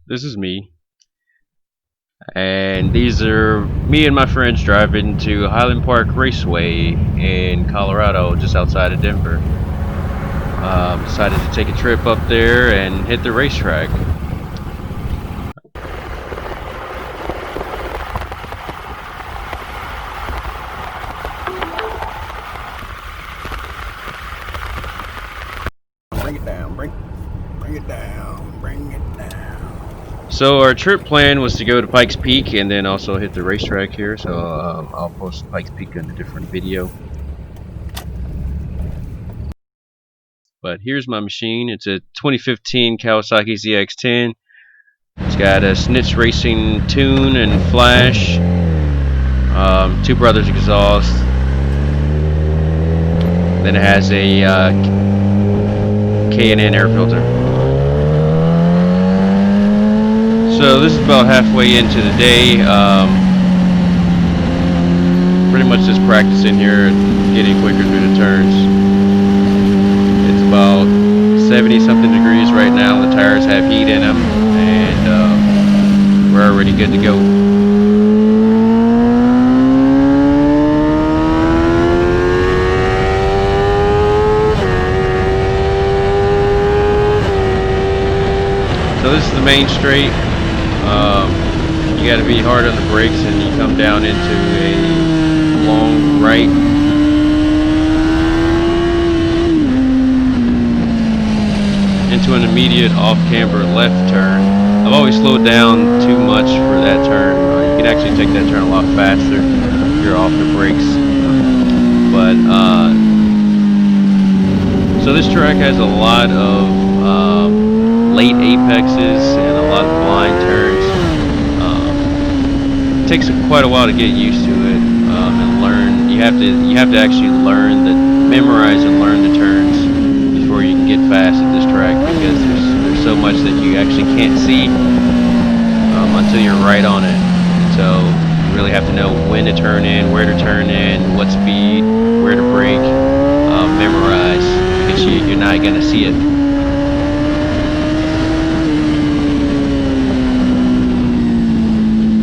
This is me, and these are me and my friends driving to Highland Park Raceway in Colorado, just outside of Denver. Decided to take a trip up there and hit the racetrack. Bring it down, bring it down, bring it down. So our trip plan was to go to Pikes Peak and then also hit the racetrack here. So I'll post Pikes Peak in a different video. But here's my machine. It's a 2015 Kawasaki ZX-10. It's got a Snitch Racing tune and flash, two brothers exhaust. Then it has a K&N air filter. So this is about halfway into the day. Pretty much just practicing here, getting quicker through the turns. It's about 70 something degrees right now. The tires have heat in them, and we're already good to go. So this is the main straight. You got to be hard on the brakes, and you come down into a long right. Into an immediate off-camber left turn. I've always slowed down too much for that turn. You can actually take that turn a lot faster if you're off the brakes. But so this track has a lot of late apexes and a lot of blind turns. It takes quite a while to get used to it and learn. You have to actually memorize and learn the turns before you can get fast at this track, because there's so much that you actually can't see until you're right on it. So you really have to know when to turn in, where to turn in, what speed, where to brake, memorize, because you're not going to see it.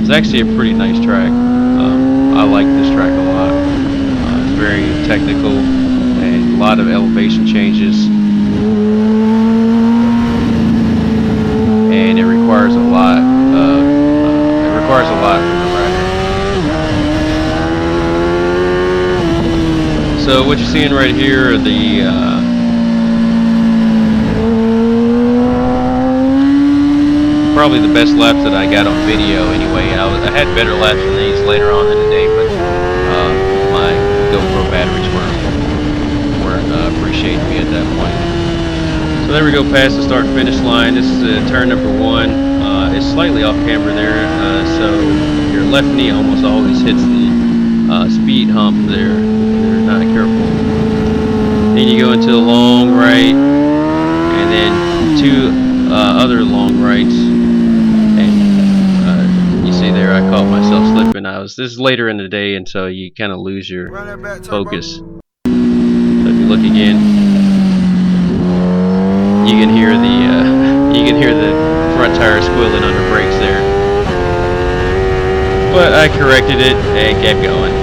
It's actually a pretty nice track. I like this track a lot. It's very technical and a lot of elevation changes, and it requires a lot. From the rider. So what you're seeing right here are the probably the best laps that I got on video anyway. I had better laps than these later on in the day, but my GoPro batteries weren't appreciating me at that point. So there we go, past the start finish line. This is turn number 1. It's slightly off camber there, so your left knee almost always hits the speed hump there if you're not careful. Then you go into a long right, and then 2 other long rights. There, I caught myself slipping. This is later in the day, and so you kind of lose your focus. So if you look again, you can hear the front tire squealing under brakes there. But I corrected it and kept going.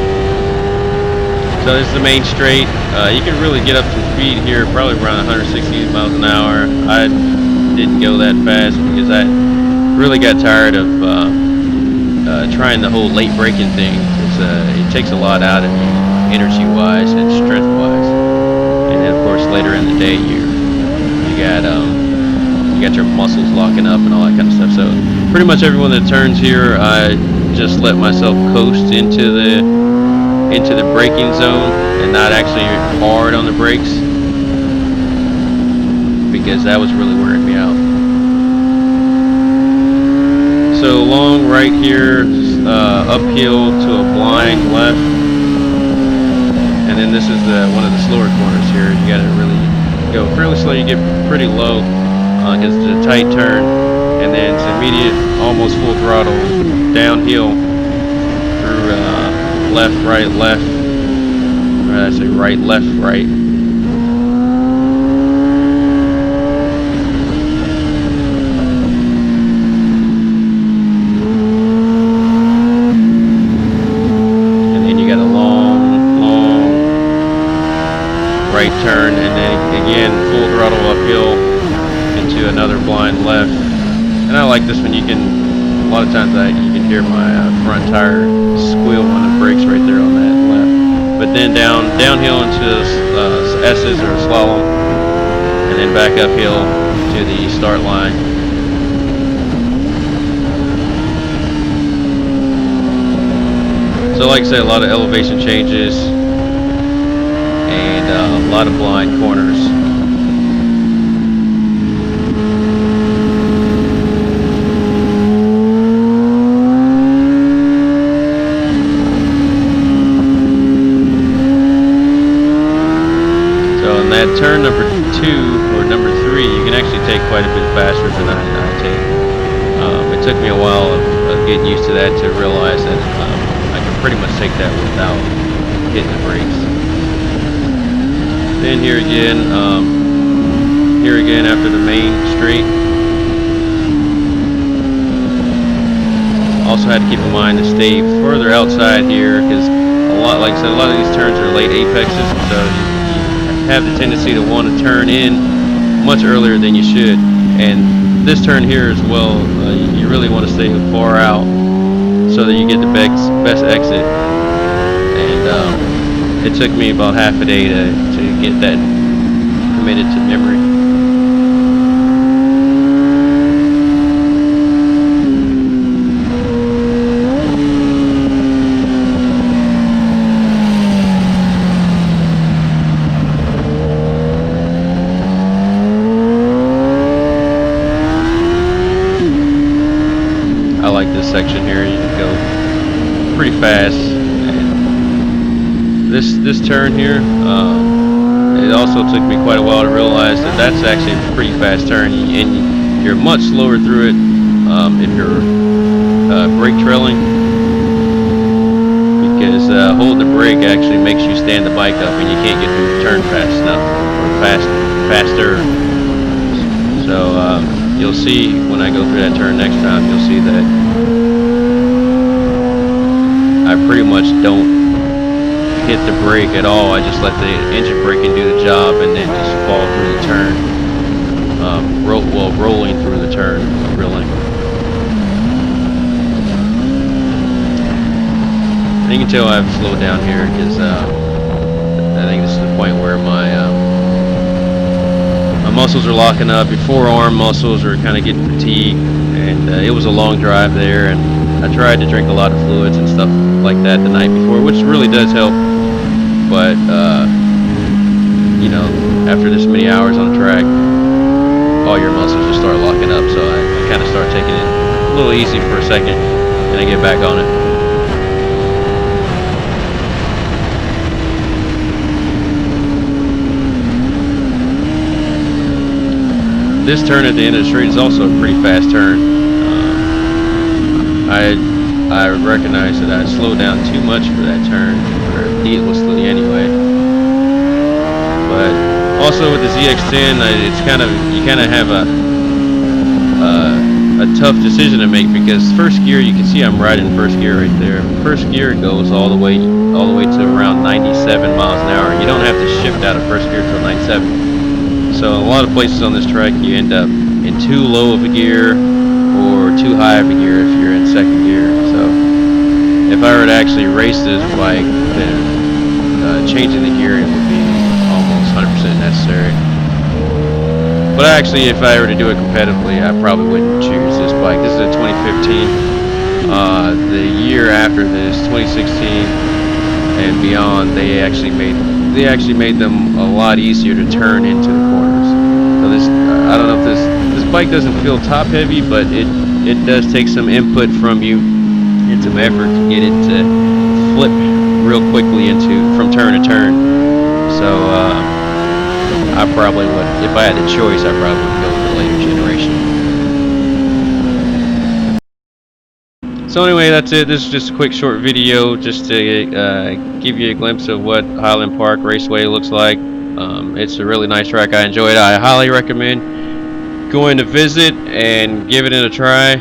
So this is the main straight. You can really get up to speed here, probably around 160 miles an hour. I didn't go that fast because I really got tired of trying the whole late braking thing. It takes a lot out of you, energy-wise and strength-wise. And then, of course, later in the day, you got your muscles locking up and all that kind of stuff. So, pretty much every one of the turns here, I just let myself coast into the braking zone and not actually hard on the brakes, because that was really wearing me out. So long right here, uphill to a blind left, and then this is one of the slower corners here. You got to really go fairly slow. You get pretty low because it's a tight turn, and then it's immediate, almost full throttle downhill through left, right, left. Or I say right, left, right. turn, and then again full throttle uphill into another blind left. And I like this one. You can, a lot of times you can hear my front tire squeal on the brakes right there on that left. But then downhill into S's or slalom, and then back uphill to the start line. So like I said, a lot of elevation changes and a lot of blind corners. So in that turn number 2 or number 3, you can actually take quite a bit faster than I take. It took me a while of getting used to that to realize that I can pretty much take that without hitting the brakes. Then here again after the main straight. Also had to keep in mind to stay further outside here, because like I said, a lot of these turns are late apexes, so you have the tendency to want to turn in much earlier than you should. And this turn here as well, you really want to stay far out so that you get the best exit. And it took me about half a day to get that committed to memory. I like this section here. You can go pretty fast. And this turn here, it also took me quite a while to realize that that's actually a pretty fast turn, and you're much slower through it if you're brake trailing, because holding the brake actually makes you stand the bike up, and you can't get through the turn fast enough or faster. So you'll see when I go through that turn next time, you'll see that I pretty much don't hit the brake at all. I just let the engine braking do the job, and then just fall through the turn, rolling through the turn, really. And you can tell I've slowed down here because I think this is the point where my muscles are locking up. Your forearm muscles are kind of getting fatigued, and it was a long drive there, and I tried to drink a lot of fluids and stuff like that the night before, which really does help. But you know, after this many hours on the track, all your muscles just start locking up. So I kind of start taking it a little easy for a second, and I get back on it. This turn at the end of the straight is also a pretty fast turn. I recognize that I slowed down too much for that turn, or needlessly anyway. But also with the ZX10, it's you kind of have a tough decision to make, because first gear, you can see I'm riding first gear right there. First gear goes all the way to around 97 miles an hour. You don't have to shift out of first gear till 97. So a lot of places on this track, you end up in too low of a gear or too high of a gear if you're in second gear. So if I were to actually race this bike, then changing the gearing would be almost 100% necessary. But actually, if I were to do it competitively, I probably wouldn't choose this bike. This is a 2015. The year after this, 2016 and beyond, they actually made them a lot easier to turn into the corners. So this, I don't know if this bike doesn't feel top heavy, but it does take some input from you and some effort to get it to flip real quickly from turn to turn. So I probably would, if I had the choice, I probably would go with the later generation. So anyway, that's it. This is just a quick short video just to give you a glimpse of what Highland Park Raceway looks like. It's a really nice track. I enjoy it. I highly recommend going to visit and giving it a try,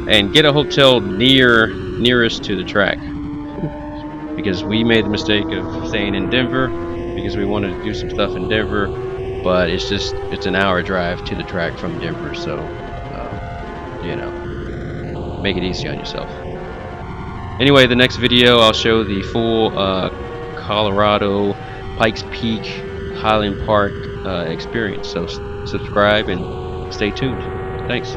and get a hotel nearest to the track, because we made the mistake of staying in Denver because we wanted to do some stuff in Denver, but it's an hour drive to the track from Denver, so you know, make it easy on yourself. Anyway, the next video I'll show the full Colorado Pikes Peak Highland Park experience. So subscribe and stay tuned. Thanks.